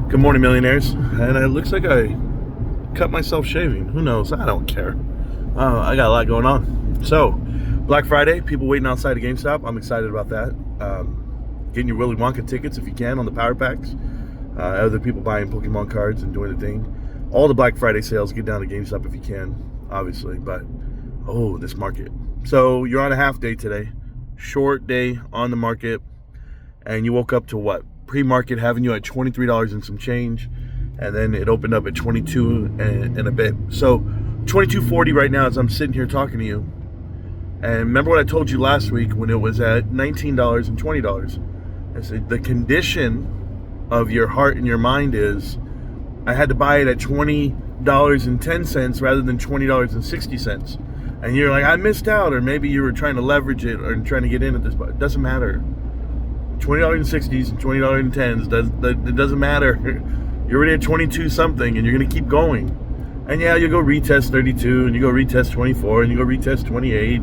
Good morning, millionaires. And it looks like I cut myself shaving. Who knows? I don't care. I got a lot going on. So, Black Friday, people waiting outside of GameStop. I'm excited about that. Getting your Willy Wonka tickets if you can on the Power Packs. Other people buying Pokemon cards and doing the thing. All the Black Friday sales, get down to GameStop if you can, obviously. But, this market. So, you're on a half day today. Short day on the market. And you woke up to what? Pre-market having you at $23 and some change, and then it opened up at 22 and a bit. So $22.40 right now as I'm sitting here talking to you. And remember what I told you last week when it was at $19 and $20. I said the condition of your heart and your mind is I had to buy it at $20.10 rather than $20.60. And you're like, I missed out, or maybe you were trying to leverage it or trying to get in at this, but it doesn't matter. $20.60s and $20.10s, it doesn't matter. You're already at 22 something and you're going to keep going. And yeah, you go retest 32 and you go retest 24 and you go retest 28,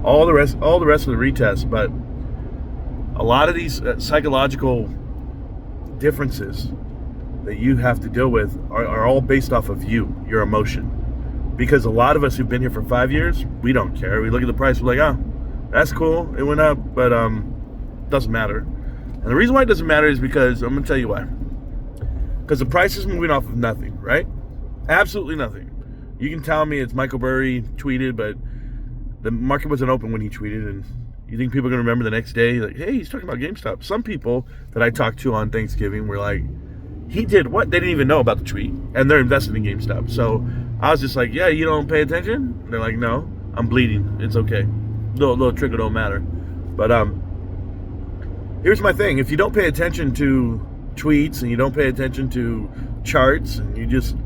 all the rest of the retests. But a lot of these psychological differences that you have to deal with are all based off of your emotion. Because a lot of us who've been here for 5 years, we don't care. We look at the price, we're like, that's cool, it went up, but doesn't matter. And the reason why it doesn't matter is because, I'm going to tell you why. Because the price is moving off of nothing, right? Absolutely nothing. You can tell me it's Michael Burry tweeted, but the market wasn't open when he tweeted, and you think people are going to remember the next day, like, hey, he's talking about GameStop. Some people that I talked to on Thanksgiving were like, he did what? They didn't even know about the tweet, and they're invested in GameStop. So I was just like, yeah, you don't pay attention? They're like, no, I'm bleeding. It's okay. Little trickle don't matter. But here's my thing. If you don't pay attention to tweets and you don't pay attention to charts and you just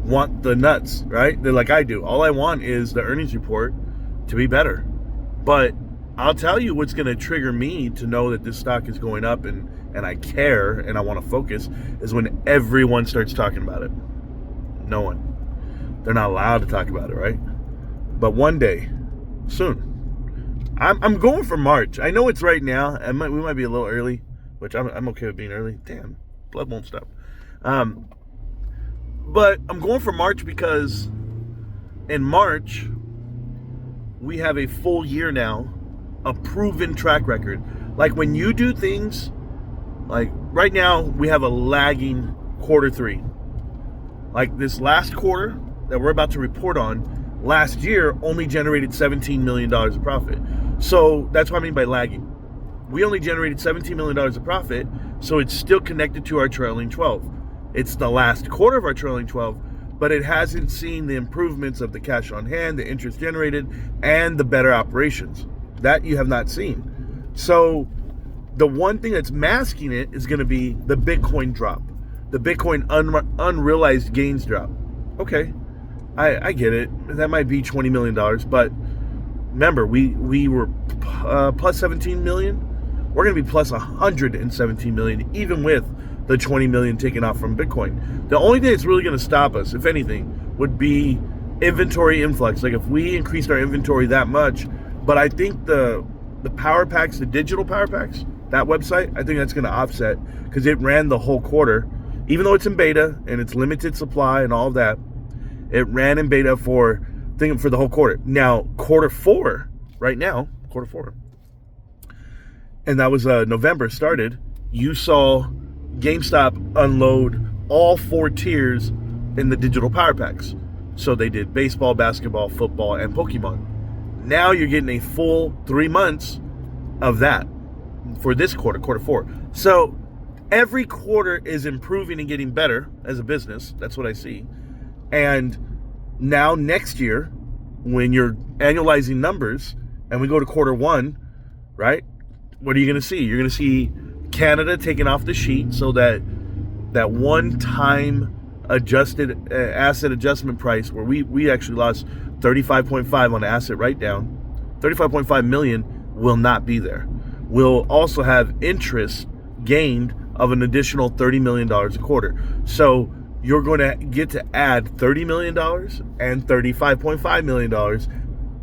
want the nuts, right? They're like I do. All I want is the earnings report to be better. But I'll tell you what's going to trigger me to know that this stock is going up and I care and I want to focus is when everyone starts talking about it. No one. They're not allowed to talk about it, right? But one day, soon, I'm going for March. I know it's right now. We might be a little early, which I'm okay with being early. Damn, blood won't stop. But I'm going for March because in March, we have a full year now, a proven track record. Like when you do things, like right now, we have a lagging quarter three. Like this last quarter that we're about to report on, last year only generated $17 million of profit. So that's what I mean by lagging. We only generated $17 million of profit, so it's still connected to our trailing 12. It's the last quarter of our trailing 12, but it hasn't seen the improvements of the cash on hand, the interest generated, and the better operations. That you have not seen. So the one thing that's masking it is going to be the Bitcoin drop, the Bitcoin unrealized gains drop. Okay, I get it. That might be $20 million, but remember, we were plus 17 million. We're going to be plus 117 million, even with the 20 million taken off from Bitcoin. The only thing that's really going to stop us, if anything, would be inventory influx. Like if we increased our inventory that much, but I think the power packs, the digital power packs, that website, I think that's going to offset because it ran the whole quarter, even though it's in beta and it's limited supply and all of that. It ran in beta for the whole quarter. Now, quarter four, and that was November started, you saw GameStop unload all 4 tiers in the digital power packs. So they did baseball, basketball, football, and Pokemon. Now you're getting a full 3 months of that for this quarter 4. So every quarter is improving and getting better as a business. That's what I see. And now next year, when you're annualizing numbers and we go to quarter 1, right? What are you going to see? You're going to see Canada taking off the sheet so that one-time adjusted asset adjustment price where we actually lost 35.5 on the asset write-down, 35.5 million will not be there. We'll also have interest gained of an additional $30 million a quarter. So you're going to get to add $30 million and $35.5 million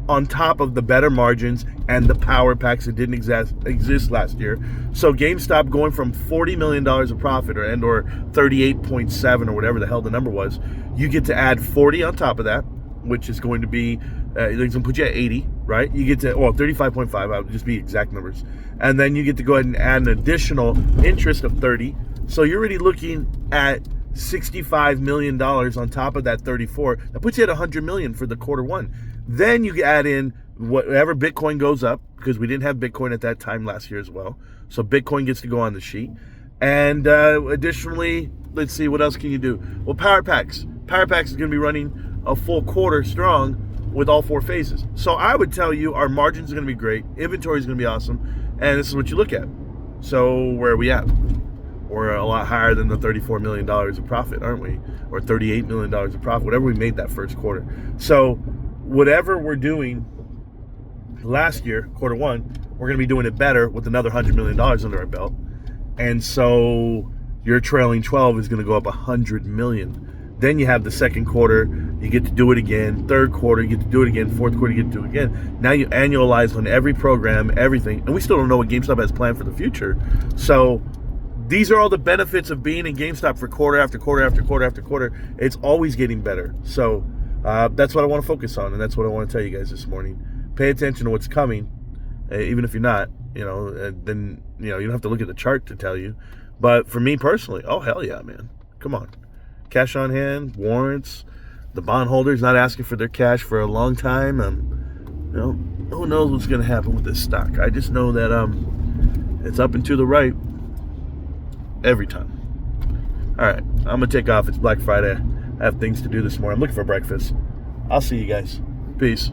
on top of the better margins and the power packs that didn't exist last year. So GameStop going from $40 million of profit or 38.7 or whatever the hell the number was, you get to add 40 on top of that, which is going to be, they're going to put you at 80, right? You get to, 35.5, I would just be exact numbers. And then you get to go ahead and add an additional interest of 30. So you're already looking at $65 million on top of that 34. That puts you at $100 million for the quarter one. Then you add in whatever Bitcoin goes up, because we didn't have Bitcoin at that time last year as well. So Bitcoin gets to go on the sheet. And additionally, let's see, what else can you do? Well, Power Packs. Power Packs is going to be running a full quarter strong with all 4 phases. So I would tell you our margins are going to be great. Inventory is going to be awesome. And this is what you look at. So where are we at? We're a lot higher than the $34 million of profit, aren't we? Or $38 million of profit, whatever we made that first quarter. So whatever we're doing last year, quarter one, we're going to be doing it better with another $100 million under our belt. And so your trailing 12 is going to go up $100 million. Then you have the second quarter, you get to do it again. Third quarter, you get to do it again. Fourth quarter, you get to do it again. Now you annualize on every program, everything. And we still don't know what GameStop has planned for the future. So these are all the benefits of being in GameStop for quarter after quarter after quarter after quarter. It's always getting better. So that's what I want to focus on, and that's what I want to tell you guys this morning. Pay attention to what's coming, even if you're not, then, you don't have to look at the chart to tell you. But for me personally, oh, hell yeah, man. Come on. Cash on hand, warrants, the bondholders not asking for their cash for a long time. Who knows what's going to happen with this stock. I just know that it's up and to the right every time. All right, I'm going to take off. It's Black Friday. I have things to do this morning. I'm looking for breakfast. I'll see you guys. Peace.